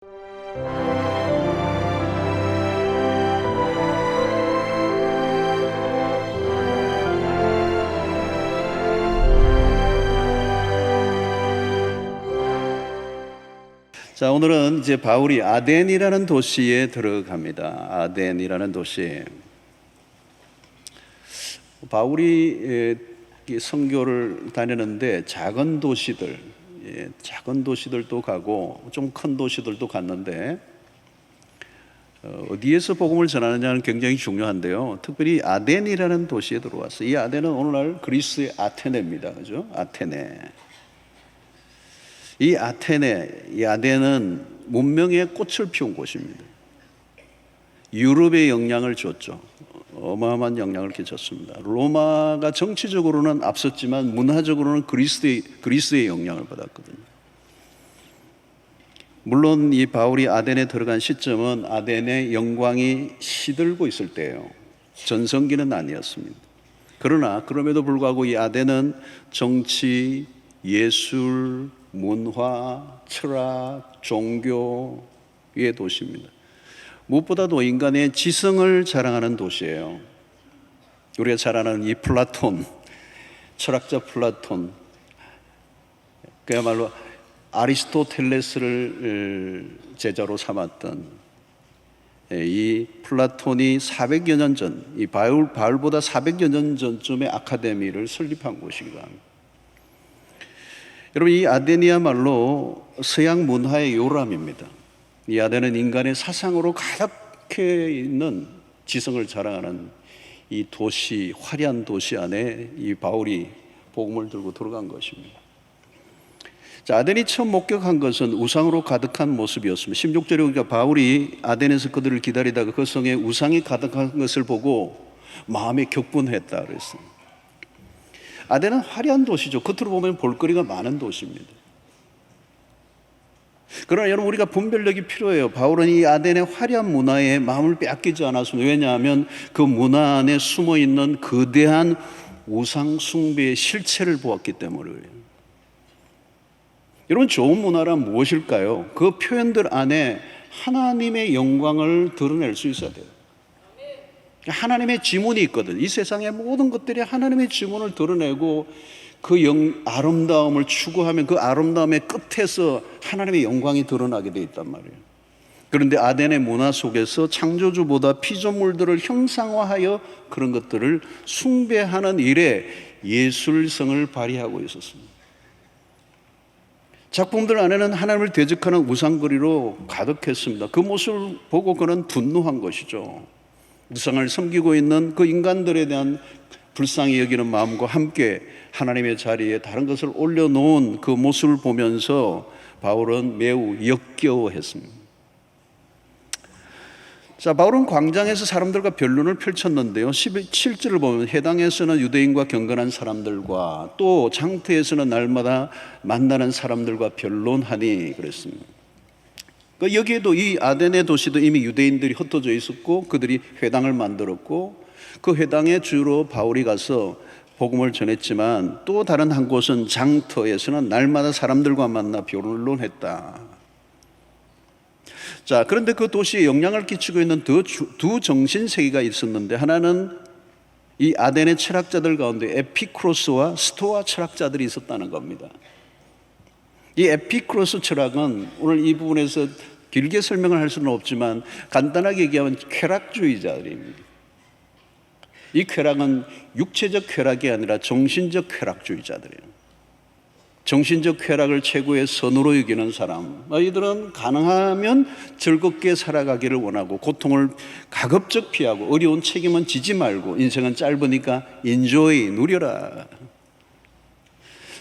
자, 오늘은 이제 바울이 아덴이라는 도시에 들어갑니다. 아덴이라는 도시. 바울이 선교를 다니는데 작은 도시들도 가고 좀 큰 도시들도 갔는데 어디에서 복음을 전하느냐는 굉장히 중요한데요. 특별히 아덴이라는 도시에 들어왔어요. 이 아덴은 오늘날 그리스의 아테네입니다. 그죠? 아테네. 이 아덴은 문명의 꽃을 피운 곳입니다. 유럽에 영향을 줬죠. 어마어마한 영향을 끼쳤습니다. 로마가 정치적으로는 앞섰지만 문화적으로는 그리스의 영향을 받았거든요. 물론 이 바울이 아덴에 들어간 시점은 아덴의 영광이 시들고 있을 때예요. 전성기는 아니었습니다. 그러나 그럼에도 불구하고 이 아덴은 정치, 예술, 문화, 철학, 종교의 도시입니다. 무엇보다도 인간의 지성을 자랑하는 도시예요. 우리가 잘 아는 이 플라톤, 철학자 플라톤, 그야말로 아리스토텔레스를 제자로 삼았던 이 플라톤이 400여 년 전, 이 바울보다 400여 년 전쯤에 아카데미를 설립한 곳이기도 합니다. 여러분, 이 아덴이야말로 서양 문화의 요람입니다. 이 아덴은 인간의 사상으로 가득해 있는 지성을 자랑하는 이 도시, 화려한 도시 안에 이 바울이 복음을 들고 들어간 것입니다. 자, 아덴이 처음 목격한 것은 우상으로 가득한 모습이었습니다. 16절에 보니까 바울이 아덴에서 그들을 기다리다가 그 성에 우상이 가득한 것을 보고 마음에 격분했다 그랬습니다. 아덴은 화려한 도시죠. 겉으로 보면 볼거리가 많은 도시입니다. 그러나 여러분, 우리가 분별력이 필요해요. 바울은 이 아덴의 화려한 문화에 마음을 빼앗기지 않았습니다. 왜냐하면 그 문화 안에 숨어있는 거대한 우상 숭배의 실체를 보았기 때문이에요. 여러분, 좋은 문화란 무엇일까요? 그 표현들 안에 하나님의 영광을 드러낼 수 있어야 돼요. 하나님의 지문이 있거든. 이 세상의 모든 것들이 하나님의 지문을 드러내고 그 아름다움을 추구하면 그 아름다움의 끝에서 하나님의 영광이 드러나게 돼 있단 말이에요. 그런데 아덴의 문화 속에서 창조주보다 피조물들을 형상화하여 그런 것들을 숭배하는 일에 예술성을 발휘하고 있었습니다. 작품들 안에는 하나님을 대적하는 우상거리로 가득했습니다. 그 모습을 보고 그는 분노한 것이죠. 우상을 섬기고 있는 그 인간들에 대한 불쌍히 여기는 마음과 함께 하나님의 자리에 다른 것을 올려놓은 그 모습을 보면서 바울은 매우 역겨워했습니다. 자, 바울은 광장에서 사람들과 변론을 펼쳤는데요. 17절을 보면 해당에서는 유대인과 경건한 사람들과 또 장터에서는 날마다 만나는 사람들과 변론하니 그랬습니다. 여기에도 이 아덴의 도시도 이미 유대인들이 흩어져 있었고 그들이 회당을 만들었고 그 회당에 주로 바울이 가서 복음을 전했지만 또 다른 한 곳은 장터에서는 날마다 사람들과 만나 변론했다. 자, 그런데 그 도시에 영향을 끼치고 있는 두 정신세계가 있었는데 하나는 이 아덴의 철학자들 가운데 에피쿠로스와 스토아 철학자들이 있었다는 겁니다. 이 에피쿠로스 철학은 오늘 이 부분에서 길게 설명을 할 수는 없지만 간단하게 얘기하면 쾌락주의자들입니다. 이 쾌락은 육체적 쾌락이 아니라 정신적 쾌락주의자들이에요. 정신적 쾌락을 최고의 선으로 여기는 사람, 이들은 가능하면 즐겁게 살아가기를 원하고 고통을 가급적 피하고 어려운 책임은 지지 말고 인생은 짧으니까 인조이 누려라.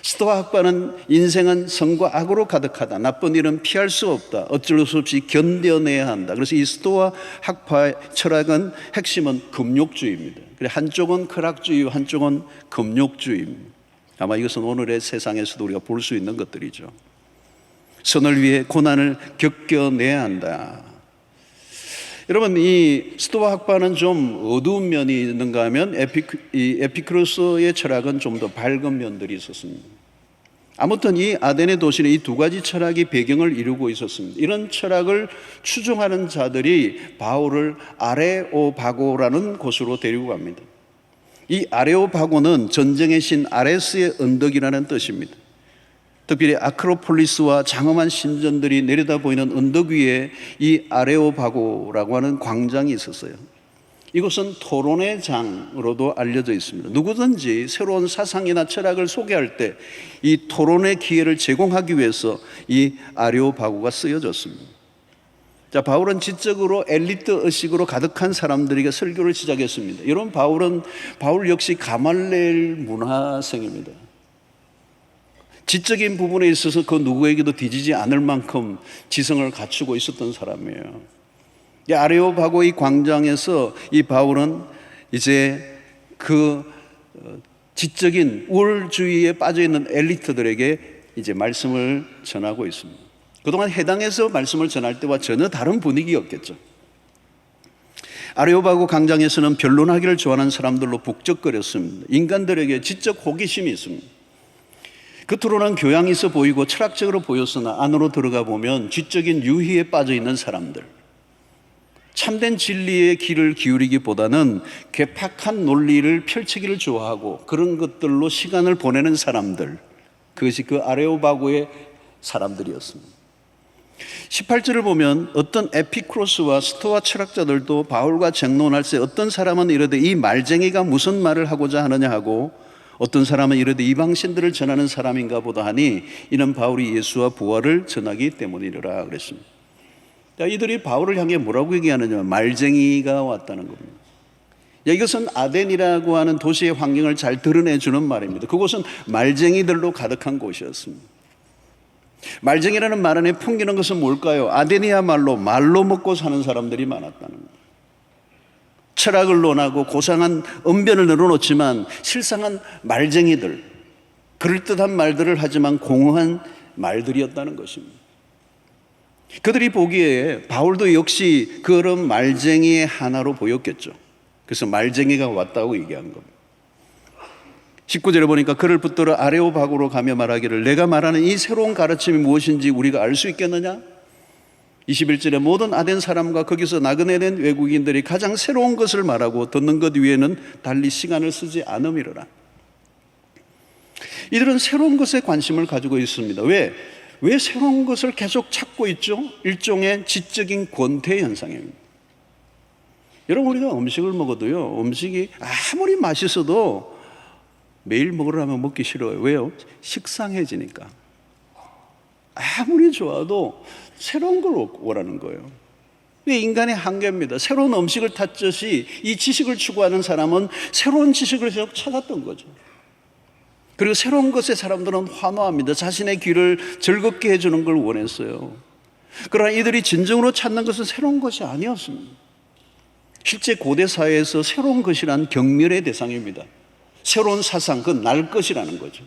스토아 학파는 인생은 선과 악으로 가득하다. 나쁜 일은 피할 수 없다. 어쩔 수 없이 견뎌내야 한다. 그래서 이 스토아 학파의 철학은 핵심은 금욕주의입니다. 한쪽은 쾌락주의, 한쪽은 금욕주의입니다. 아마 이것은 오늘의 세상에서도 우리가 볼 수 있는 것들이죠. 선을 위해 고난을 겪어내야 한다. 여러분, 이 스토아 학파는 좀 어두운 면이 있는가 하면 에피쿠로스의 철학은 좀 더 밝은 면들이 있었습니다. 아무튼 이 아덴의 도시는 이 두 가지 철학이 배경을 이루고 있었습니다. 이런 철학을 추종하는 자들이 바울을 아레오바고라는 곳으로 데리고 갑니다. 이 아레오바고는 전쟁의 신 아레스의 언덕이라는 뜻입니다. 특별히 아크로폴리스와 장엄한 신전들이 내려다 보이는 언덕 위에 이 아레오바고라고 하는 광장이 있었어요. 이곳은 토론의 장으로도 알려져 있습니다. 누구든지 새로운 사상이나 철학을 소개할 때 이 토론의 기회를 제공하기 위해서 이 아레오바고가 쓰여졌습니다. 자, 바울은 지적으로 엘리트 의식으로 가득한 사람들에게 설교를 시작했습니다. 여러분, 바울 역시 가말레엘 문화생입니다. 지적인 부분에 있어서 그 누구에게도 뒤지지 않을 만큼 지성을 갖추고 있었던 사람이에요. 이 아레오바고의 광장에서 이 바울은 이제 그 지적인 우월주의에 빠져있는 엘리트들에게 이제 말씀을 전하고 있습니다. 그동안 해당에서 말씀을 전할 때와 전혀 다른 분위기였겠죠. 아레오바고 광장에서는 변론하기를 좋아하는 사람들로 북적거렸습니다. 인간들에게 지적 호기심이 있습니다. 겉으로는 교양이 있어 보이고 철학적으로 보였으나 안으로 들어가 보면 지적인 유희에 빠져 있는 사람들, 참된 진리의 귀를 기울이기보다는 괴팍한 논리를 펼치기를 좋아하고 그런 것들로 시간을 보내는 사람들, 그것이 그 아레오바고의 사람들이었습니다. 18절을 보면 어떤 에피크로스와 스토아 철학자들도 바울과 쟁론할 때 어떤 사람은 이르되 이 말쟁이가 무슨 말을 하고자 하느냐 하고 어떤 사람은 이르되 이방신들을 전하는 사람인가 보다 하니 이는 바울이 예수와 부활을 전하기 때문이라 그랬습니다. 이들이 바울을 향해 뭐라고 얘기하느냐, 말쟁이가 왔다는 겁니다. 이것은 아덴이라고 하는 도시의 환경을 잘 드러내주는 말입니다. 그곳은 말쟁이들로 가득한 곳이었습니다. 말쟁이라는 말 안에 풍기는 것은 뭘까요? 아덴이야말로 말로 먹고 사는 사람들이 많았다는 겁니다. 철학을 논하고 고상한 언변을 늘어놓지만 실상은 말쟁이들, 그럴듯한 말들을 하지만 공허한 말들이었다는 것입니다. 그들이 보기에 바울도 역시 그런 말쟁이의 하나로 보였겠죠. 그래서 말쟁이가 왔다고 얘기한 겁니다. 19절에 보니까 그를 붙들어 아레오바고로 가며 말하기를 내가 말하는 이 새로운 가르침이 무엇인지 우리가 알 수 있겠느냐? 21절에 모든 아덴 사람과 거기서 나그네된 외국인들이 가장 새로운 것을 말하고 듣는 것 위에는 달리 시간을 쓰지 않음이로라. 이들은 새로운 것에 관심을 가지고 있습니다. 왜 새로운 것을 계속 찾고 있죠? 일종의 지적인 권태 현상입니다. 여러분, 우리가 음식을 먹어도요, 음식이 아무리 맛있어도 매일 먹으려면 먹기 싫어요. 왜요? 식상해지니까. 아무리 좋아도 새로운 걸 원하는 거예요. 이게 인간의 한계입니다. 새로운 음식을 찾듯이 이 지식을 추구하는 사람은 새로운 지식을 계속 찾았던 거죠. 그리고 새로운 것에 사람들은 환호합니다. 자신의 귀를 즐겁게 해주는 걸 원했어요. 그러나 이들이 진정으로 찾는 것은 새로운 것이 아니었습니다. 실제 고대 사회에서 새로운 것이란 경멸의 대상입니다. 새로운 사상, 그건 날 것이라는 거죠.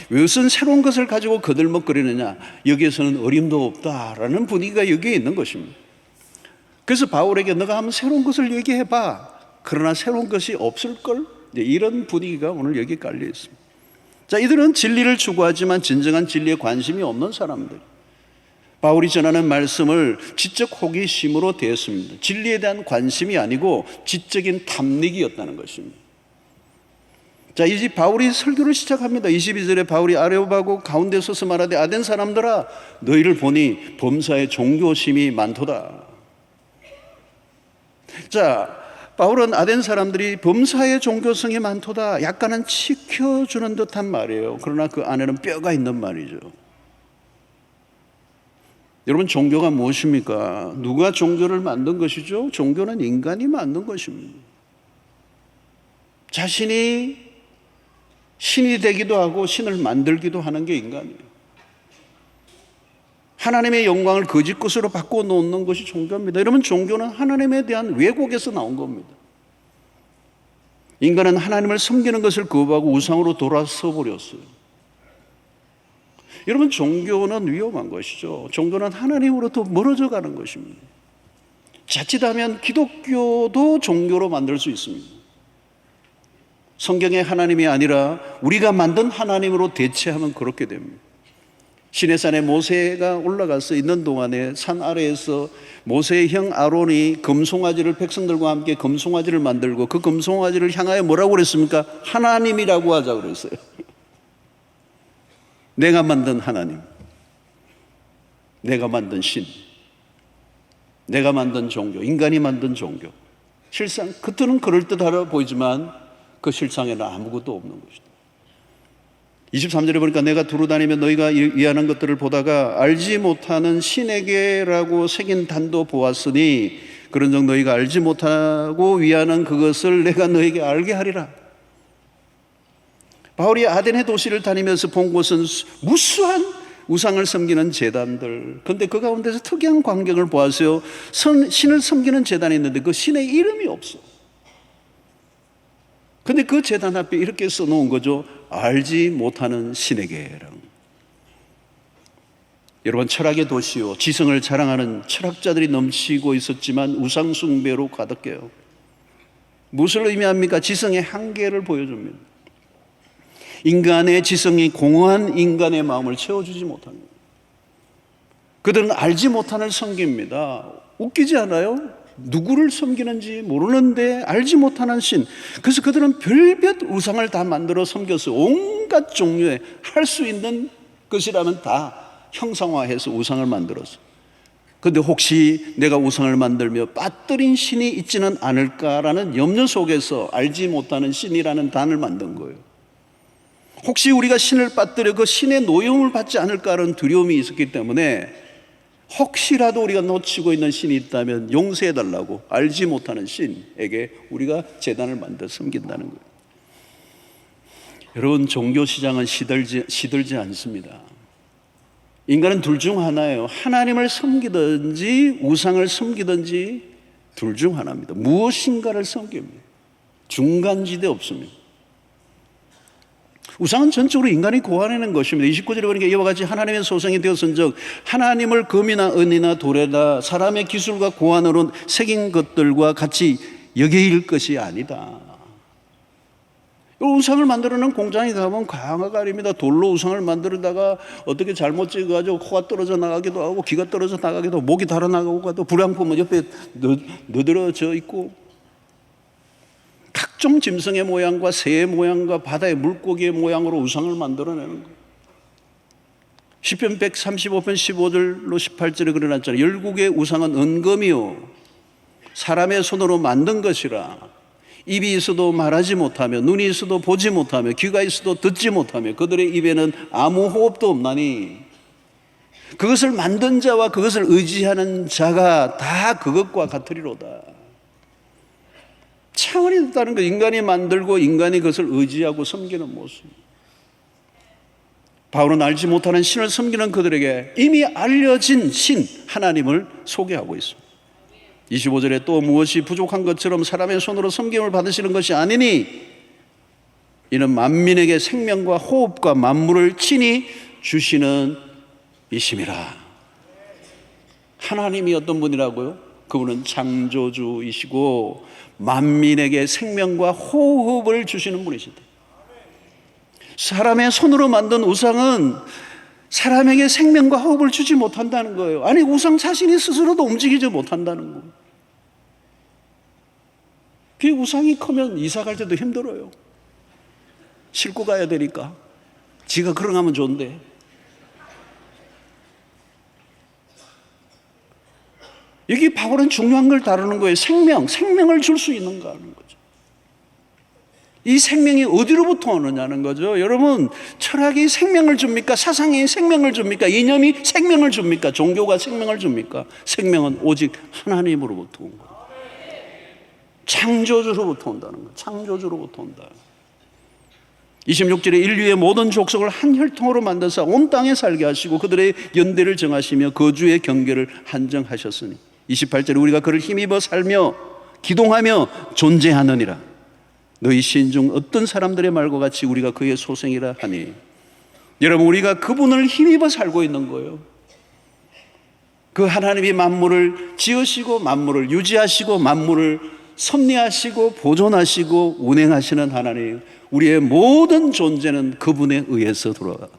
왜 무슨 새로운 것을 가지고 거들먹거리느냐? 여기에서는 어림도 없다라는 분위기가 여기에 있는 것입니다. 그래서 바울에게 너가 한번 새로운 것을 얘기해봐. 그러나 새로운 것이 없을걸? 이런 분위기가 오늘 여기 깔려 있습니다. 자, 이들은 진리를 추구하지만 진정한 진리에 관심이 없는 사람들. 바울이 전하는 말씀을 지적 호기심으로 대했습니다. 진리에 대한 관심이 아니고 지적인 탐닉이었다는 것입니다. 자, 이제 바울이 설교를 시작합니다. 22절에 바울이 아레오바고 가운데 서서 말하되 아덴 사람들아 너희를 보니 범사에 종교심이 많도다. 자, 바울은 아덴 사람들이 범사에 종교성이 많도다, 약간은 치켜주는 듯한 말이에요. 그러나 그 안에는 뼈가 있는 말이죠. 여러분, 종교가 무엇입니까? 누가 종교를 만든 것이죠? 종교는 인간이 만든 것입니다. 자신이 신이 되기도 하고 신을 만들기도 하는 게 인간이에요. 하나님의 영광을 거짓 것으로 바꿔 놓는 것이 종교입니다. 여러분, 종교는 하나님에 대한 왜곡에서 나온 겁니다. 인간은 하나님을 섬기는 것을 거부하고 우상으로 돌아서 버렸어요. 여러분, 종교는 위험한 것이죠. 종교는 하나님으로부터 멀어져 가는 것입니다. 자칫하면 기독교도 종교로 만들 수 있습니다. 성경의 하나님이 아니라 우리가 만든 하나님으로 대체하면 그렇게 됩니다. 시내산에 모세가 올라가서 있는 동안에 산 아래에서 모세의 형 아론이 금송아지를 백성들과 함께 금송아지를 만들고 그 금송아지를 향하여 뭐라고 그랬습니까? 하나님이라고 하자 그랬어요. 내가 만든 하나님, 내가 만든 신, 내가 만든 종교, 인간이 만든 종교. 실상 겉으로는 그럴듯하다 보이지만 그 실상에는 아무것도 없는 것이다. 23절에 보니까 내가 두루 다니며 너희가 위하는 것들을 보다가 알지 못하는 신에게라고 새긴 단도 보았으니 그런즉 너희가 알지 못하고 위하는 그것을 내가 너희에게 알게 하리라. 바울이 아덴의 도시를 다니면서 본 곳은 무수한 우상을 섬기는 제단들. 그런데 그 가운데서 특이한 광경을 보았어요. 신을 섬기는 제단이 있는데 그 신의 이름이 없어. 근데 그 제단 앞에 이렇게 써놓은 거죠. 알지 못하는 신에게라는. 여러분, 철학의 도시요, 지성을 자랑하는 철학자들이 넘치고 있었지만 우상 숭배로 가득해요. 무엇을 의미합니까? 지성의 한계를 보여줍니다. 인간의 지성이 공허한 인간의 마음을 채워주지 못합니다. 그들은 알지 못하는 섬깁니다. 웃기지 않아요? 누구를 섬기는지 모르는데 알지 못하는 신. 그래서 그들은 별별 우상을 다 만들어 섬겼어요. 온갖 종류의 할 수 있는 것이라면 다 형상화해서 우상을 만들었어요. 그런데 혹시 내가 우상을 만들며 빠뜨린 신이 있지는 않을까라는 염려 속에서 알지 못하는 신이라는 단을 만든 거예요. 혹시 우리가 신을 빠뜨려 그 신의 노여움을 받지 않을까라는 두려움이 있었기 때문에 혹시라도 우리가 놓치고 있는 신이 있다면 용서해달라고 알지 못하는 신에게 우리가 제단을 만들어 섬긴다는 거예요. 여러분, 종교 시장은 시들지 않습니다. 인간은 둘 중 하나예요. 하나님을 섬기든지 우상을 섬기든지 둘 중 하나입니다. 무엇인가를 섬깁니다. 중간지대 없습니다. 우상은 전적으로 인간이 고안해낸 것입니다. 29절에 보니까 이와 같이 하나님의 소생이 되었은즉 하나님을 금이나 은이나 돌에다 사람의 기술과 고안으로 새긴 것들과 같이 여길 것이 아니다. 우상을 만들어낸 공장에 가면 강화가 아닙니다. 돌로 우상을 만들다가 어떻게 잘못 찍어가지고 코가 떨어져 나가기도 하고 귀가 떨어져 나가기도 하고 목이 달아나가고 불량품은 옆에 너드러져 있고 각종 짐승의 모양과 새의 모양과 바다의 물고기의 모양으로 우상을 만들어내는 거예요. 시편 135편 15절로 18절에 그려놨잖아요. 열국의 우상은 은금이요 사람의 손으로 만든 것이라. 입이 있어도 말하지 못하며 눈이 있어도 보지 못하며 귀가 있어도 듣지 못하며 그들의 입에는 아무 호흡도 없나니 그것을 만든 자와 그것을 의지하는 자가 다 그것과 같으리로다. 차원이 있다는 것. 인간이 만들고 인간이 그것을 의지하고 섬기는 모습. 바울은 알지 못하는 신을 섬기는 그들에게 이미 알려진 신 하나님을 소개하고 있습니다. 25절에 또 무엇이 부족한 것처럼 사람의 손으로 섬김을 받으시는 것이 아니니 이는 만민에게 생명과 호흡과 만물을 친히 주시는 이심이라. 하나님이 어떤 분이라고요? 그분은 창조주이시고 만민에게 생명과 호흡을 주시는 분이시다. 사람의 손으로 만든 우상은 사람에게 생명과 호흡을 주지 못한다는 거예요. 아니, 우상 자신이 스스로도 움직이지 못한다는 거예요. 그 우상이 크면 이사 갈 때도 힘들어요. 싣고 가야 되니까. 지가 걸어가면 좋은데. 여기 바울은 중요한 걸 다루는 거예요. 생명을 줄 수 있는가 하는 거죠. 이 생명이 어디로부터 오느냐는 거죠. 여러분, 철학이 생명을 줍니까? 사상이 생명을 줍니까? 이념이 생명을 줍니까? 종교가 생명을 줍니까? 생명은 오직 하나님으로부터 온 거예요. 창조주로부터 온다는 거예요. 창조주로부터 온다. 26절에 인류의 모든 족속을 한 혈통으로 만드사 온 땅에 살게 하시고 그들의 연대를 정하시며 거주의 경계를 한정하셨으니 28절에 우리가 그를 힘입어 살며 기동하며 존재하느니라. 너희 시인 중 어떤 사람들의 말과 같이 우리가 그의 소생이라 하니. 여러분, 우리가 그분을 힘입어 살고 있는 거예요. 그 하나님이 만물을 지으시고 만물을 유지하시고 만물을 섭리하시고 보존하시고 운행하시는 하나님, 우리의 모든 존재는 그분에 의해서 돌아간다.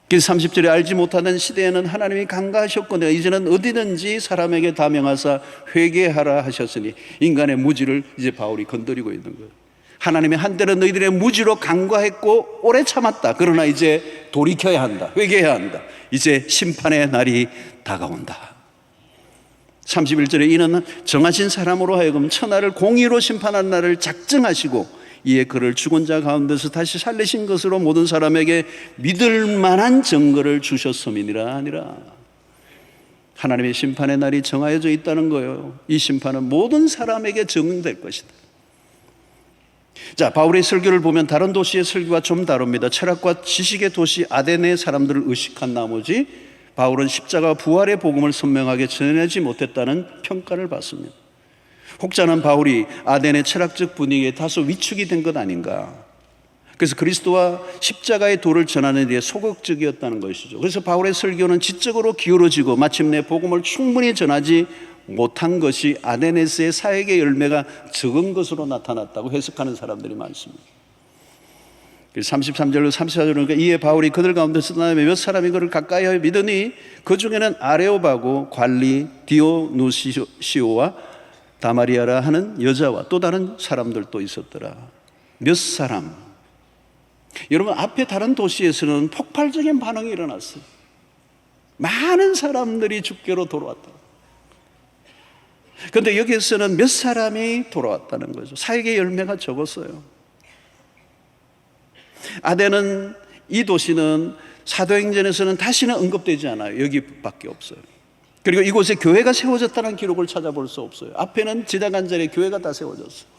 그래서 30절에 알지 못하는 시대에는 하나님이 간과하셨거늘 이제는 어디든지 사람에게 다 명하사 회개하라 하셨으니, 인간의 무지를 이제 바울이 건드리고 있는 거예요. 하나님이 한때는 너희들의 무지로 간과했고 오래 참았다. 그러나 이제 돌이켜야 한다. 회개해야 한다. 이제 심판의 날이 다가온다. 31절에 이는 정하신 사람으로 하여금 천하를 공의로 심판하는 날을 작정하시고 이에 그를 죽은 자 가운데서 다시 살리신 것으로 모든 사람에게 믿을 만한 증거를 주셨음이니라 하니라. 하나님의 심판의 날이 정하여져 있다는 거예요. 이 심판은 모든 사람에게 적용될 것이다. 자, 바울의 설교를 보면 다른 도시의 설교와 좀 다릅니다. 철학과 지식의 도시 아데네 사람들을 의식한 나머지 바울은 십자가 부활의 복음을 선명하게 전하지 못했다는 평가를 받습니다. 혹자는 바울이 아덴의 철학적 분위기에 다소 위축이 된 것 아닌가. 그래서 그리스도와 십자가의 도를 전하는 데 소극적이었다는 것이죠. 그래서 바울의 설교는 지적으로 기울어지고 마침내 복음을 충분히 전하지 못한 것이 아데네스의 사역의 열매가 적은 것으로 나타났다고 해석하는 사람들이 많습니다. 33절로 34절은 그러니까 이에 바울이 그들 가운데서 떠나며 몇 사람이 그를 가까이 하여 믿으니 그 중에는 아레오바고 관리 디오누시오와 다마리아라 하는 여자와 또 다른 사람들도 있었더라. 몇 사람. 여러분, 앞에 다른 도시에서는 폭발적인 반응이 일어났어요. 많은 사람들이 주께로 돌아왔다. 그런데 여기에서는 몇 사람이 돌아왔다는 거죠. 사역의 열매가 적었어요. 아덴은, 이 도시는 사도행전에서는 다시는 언급되지 않아요. 여기밖에 없어요. 그리고 이곳에 교회가 세워졌다는 기록을 찾아볼 수 없어요. 앞에는 지나간 자리에 교회가 다 세워졌어요.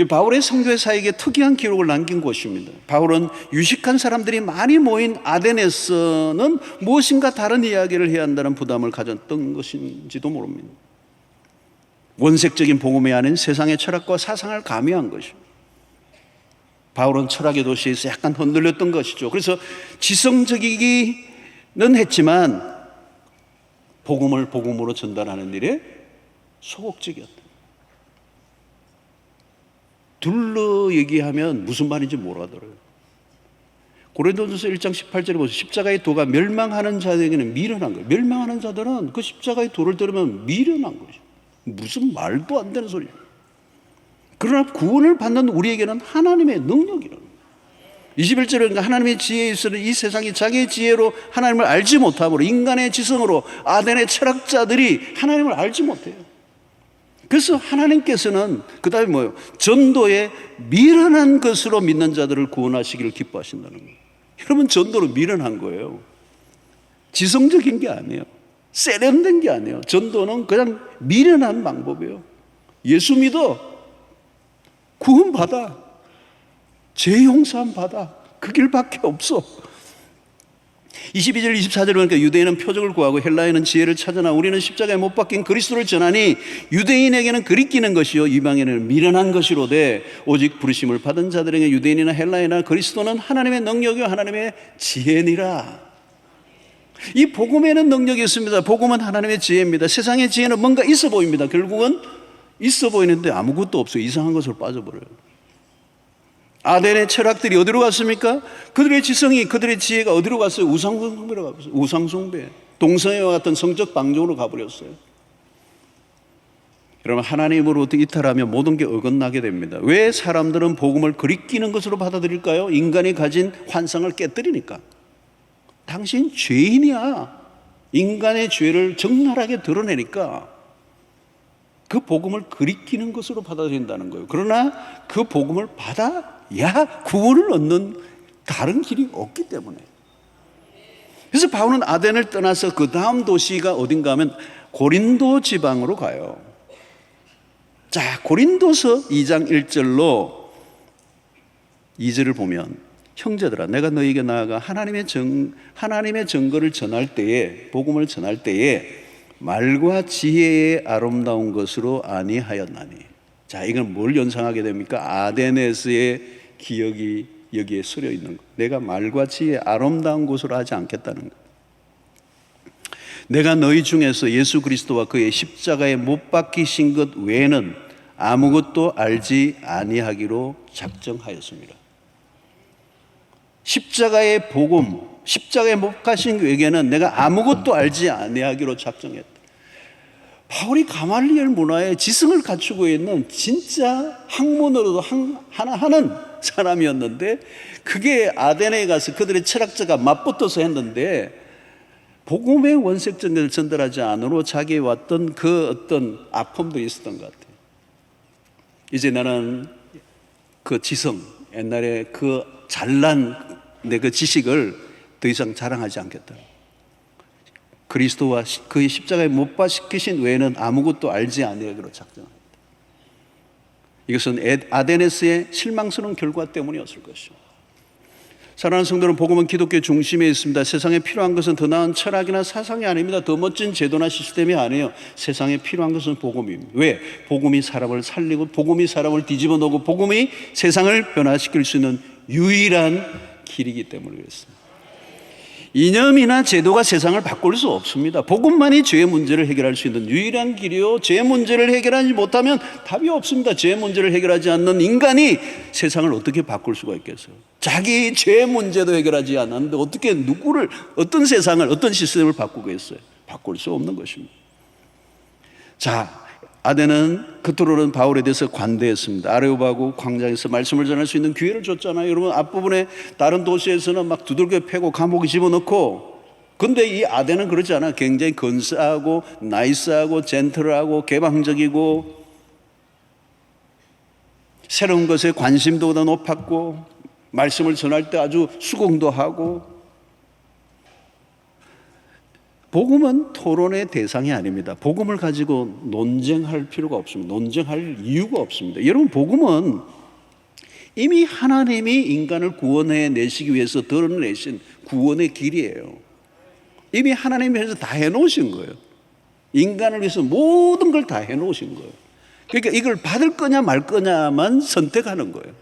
바울의 선교 사역에 특이한 기록을 남긴 곳입니다. 바울은 유식한 사람들이 많이 모인 아덴에서는 무엇인가 다른 이야기를 해야 한다는 부담을 가졌던 것인지도 모릅니다. 원색적인 복음이 아닌 세상의 철학과 사상을 가미한 것입니다. 바울은 철학의 도시에서 약간 흔들렸던 것이죠. 그래서 지성적이기는 했지만 복음을 복음으로 전달하는 일에 소극적이었다. 둘러 얘기하면 무슨 말인지 못 알아들어요. 고린도전서 1장 18절에 보세요. 십자가의 도가 멸망하는 자들에게는 미련한 거예요. 멸망하는 자들은 그 십자가의 도를 들으면 미련한 거죠. 무슨 말도 안 되는 소리예요. 그러나 구원을 받는 우리에게는 하나님의 능력이라는 거예요. 21절에 그러니까 하나님의 지혜에 있어는 이 세상이 자기의 지혜로 하나님을 알지 못함으로 인간의 지성으로 아덴의 철학자들이 하나님을 알지 못해요. 그래서 하나님께서는 그 다음에 뭐예요? 전도에 미련한 것으로 믿는 자들을 구원하시기를 기뻐하신다는 거예요. 여러분, 전도로 미련한 거예요. 지성적인 게 아니에요. 세련된 게 아니에요. 전도는 그냥 미련한 방법이에요. 예수 믿어, 구원 받아, 죄 용서함 받아, 그 길밖에 없어. 22절 24절 보니까 유대인은 표적을 구하고 헬라인은 지혜를 찾으나 우리는 십자가에 못 박힌 그리스도를 전하니 유대인에게는 그리끼는 것이요 이방인에게는 미련한 것이로되 오직 부르심을 받은 자들에게 유대인이나 헬라인이나 그리스도는 하나님의 능력이요 하나님의 지혜니라. 이 복음에는 능력이 있습니다. 복음은 하나님의 지혜입니다. 세상의 지혜는 뭔가 있어 보입니다. 결국은 있어 보이는데 아무것도 없어요. 이상한 것으로 빠져버려요. 아덴의 철학들이 어디로 갔습니까? 그들의 지성이, 그들의 지혜가 어디로 갔어요? 우상숭배로 가버렸어요. 우상숭배, 동성애와 같은 성적 방종으로 가버렸어요. 여러분, 하나님으로부터 이탈하면 모든 게 어긋나게 됩니다. 왜 사람들은 복음을 그리끼는 것으로 받아들일까요? 인간이 가진 환상을 깨뜨리니까. 당신 죄인이야. 인간의 죄를 적나라하게 드러내니까 그 복음을 그리끼는 것으로 받아들인다는 거예요. 그러나 그 복음을 받아야 구원을 얻는 다른 길이 없기 때문에. 그래서 바울은 아덴을 떠나서 그 다음 도시가 어딘가 하면 고린도 지방으로 가요. 자, 고린도서 2장 1절로 2절을 보면 형제들아 내가 너희에게 나아가 하나님의 증거를 전할 때에 복음을 전할 때에 말과 지혜의 아름다운 것으로 아니하였나니. 자, 이건 뭘 연상하게 됩니까? 아데네스의 기억이 여기에 쓰여 있는 거. 내가 말과 지혜의 아름다운 것으로 하지 않겠다는 거. 내가 너희 중에서 예수 그리스도와 그의 십자가에 못 박히신 것 외에는 아무것도 알지 아니하기로 작정하였습니다. 십자가의 복음, 십자가에 못 가신 외에는 내가 아무것도 알지 아니하기로 작정했다. 바울이 가말리엘 문화에 지성을 갖추고 있는 진짜 학문으로도 하나 하는 사람이었는데, 그게 아데네에 가서 그들의 철학자가 맞붙어서 했는데, 복음의 원색적을 전달하지 않으로 자기에 왔던 그 어떤 아픔도 있었던 것 같아요. 이제 나는 그 지성, 옛날에 그 잘난 내 그 지식을 더 이상 자랑하지 않겠다. 그리스도와 그의 십자가에 못 박히신 외에는 아무것도 알지 아니하기로 작정합니다. 이것은 아데네스의 실망스러운 결과 때문이었을 것이죠. 사랑하는 성도는, 복음은 기독교의 중심에 있습니다. 세상에 필요한 것은 더 나은 철학이나 사상이 아닙니다. 더 멋진 제도나 시스템이 아니에요. 세상에 필요한 것은 복음입니다. 왜? 복음이 사람을 살리고, 복음이 사람을 뒤집어 놓고, 복음이 세상을 변화시킬 수 있는 유일한 길이기 때문에 그렇습니다. 이념이나 제도가 세상을 바꿀 수 없습니다. 복음만이 죄의 문제를 해결할 수 있는 유일한 길이요, 죄의 문제를 해결하지 못하면 답이 없습니다. 죄의 문제를 해결하지 않는 인간이 세상을 어떻게 바꿀 수가 있겠어요? 자기 죄의 문제도 해결하지 않았는데 어떻게 누구를, 어떤 세상을, 어떤 시스템을 바꾸겠어요? 바꿀 수 없는 것입니다. 자, 아데는 그토록은 바울에 대해서 관대했습니다. 아레오바고 광장에서 말씀을 전할 수 있는 기회를 줬잖아요. 여러분, 앞부분에 다른 도시에서는 막 두들겨 패고 감옥에 집어넣고, 근데 이 아데는 그렇지 않아. 굉장히 근사하고 나이스하고 젠틀하고 개방적이고 새로운 것에 관심도 더 높았고, 말씀을 전할 때 아주 수긍도 하고. 복음은 토론의 대상이 아닙니다. 복음을 가지고 논쟁할 필요가 없습니다. 논쟁할 이유가 없습니다. 여러분, 복음은 이미 하나님이 인간을 구원해 내시기 위해서 드러내신 구원의 길이에요. 이미 하나님께서 다 해놓으신 거예요. 인간을 위해서 모든 걸 다 해놓으신 거예요. 그러니까 이걸 받을 거냐 말 거냐만 선택하는 거예요.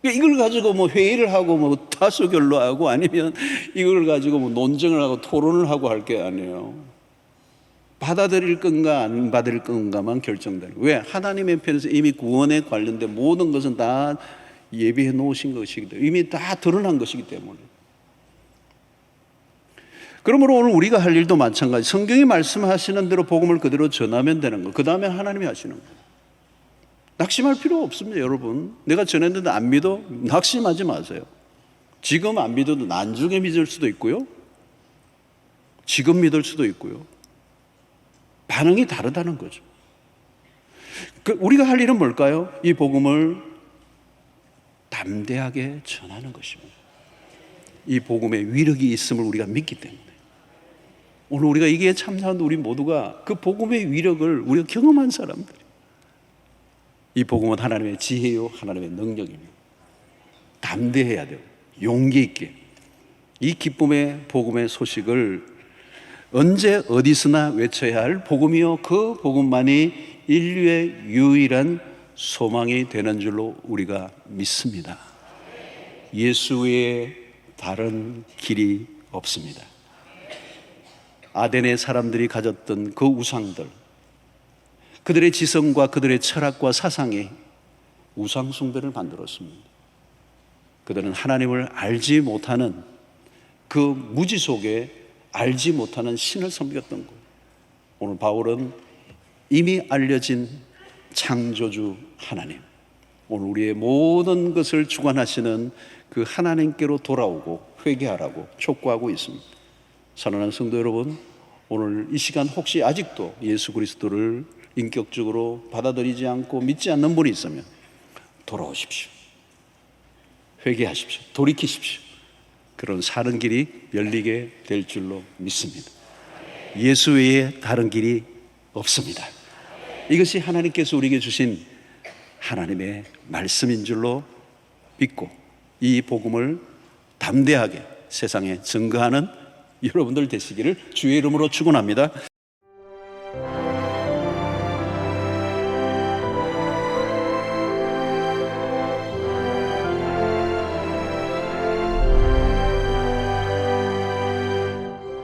이걸 가지고 뭐 회의를 하고 뭐 다수결로 하고 아니면 이걸 가지고 뭐 논쟁을 하고 토론을 하고 할 게 아니에요. 받아들일 건가 안 받을 건가만 결정되는. 왜? 하나님의 편에서 이미 구원에 관련된 모든 것은 다 예비해 놓으신 것이기 때문에, 이미 다 드러난 것이기 때문에. 그러므로 오늘 우리가 할 일도 마찬가지. 성경이 말씀하시는 대로 복음을 그대로 전하면 되는 거. 그 다음에 하나님이 하시는 거예요. 낙심할 필요 없습니다. 여러분, 내가 전했는데 안 믿어? 낙심하지 마세요. 지금 안 믿어도 나중에 믿을 수도 있고요, 지금 믿을 수도 있고요. 반응이 다르다는 거죠. 우리가 할 일은 뭘까요? 이 복음을 담대하게 전하는 것입니다. 이 복음의 위력이 있음을 우리가 믿기 때문에. 오늘 우리가 이기에 참여한 우리 모두가 그 복음의 위력을 우리가 경험한 사람들. 이 복음은 하나님의 지혜요, 하나님의 능력입니다. 담대해야 돼요. 용기 있게. 이 기쁨의 복음의 소식을 언제 어디서나 외쳐야 할 복음이요, 그 복음만이 인류의 유일한 소망이 되는 줄로 우리가 믿습니다. 예수 외에 다른 길이 없습니다. 아데네 사람들이 가졌던 그 우상들, 그들의 지성과 그들의 철학과 사상이 우상 숭배를 만들었습니다. 그들은 하나님을 알지 못하는 그 무지 속에 알지 못하는 신을 섬겼던 거예요. 오늘 바울은 이미 알려진 창조주 하나님, 오늘 우리의 모든 것을 주관하시는 그 하나님께로 돌아오고 회개하라고 촉구하고 있습니다. 사랑하는 성도 여러분, 오늘 이 시간 혹시 아직도 예수 그리스도를 인격적으로 받아들이지 않고 믿지 않는 분이 있으면 돌아오십시오. 회개하십시오. 돌이키십시오. 그런 사는 길이 열리게 될 줄로 믿습니다. 예수 외에 다른 길이 없습니다. 이것이 하나님께서 우리에게 주신 하나님의 말씀인 줄로 믿고 이 복음을 담대하게 세상에 증거하는 여러분들 되시기를 주의 이름으로 축원합니다.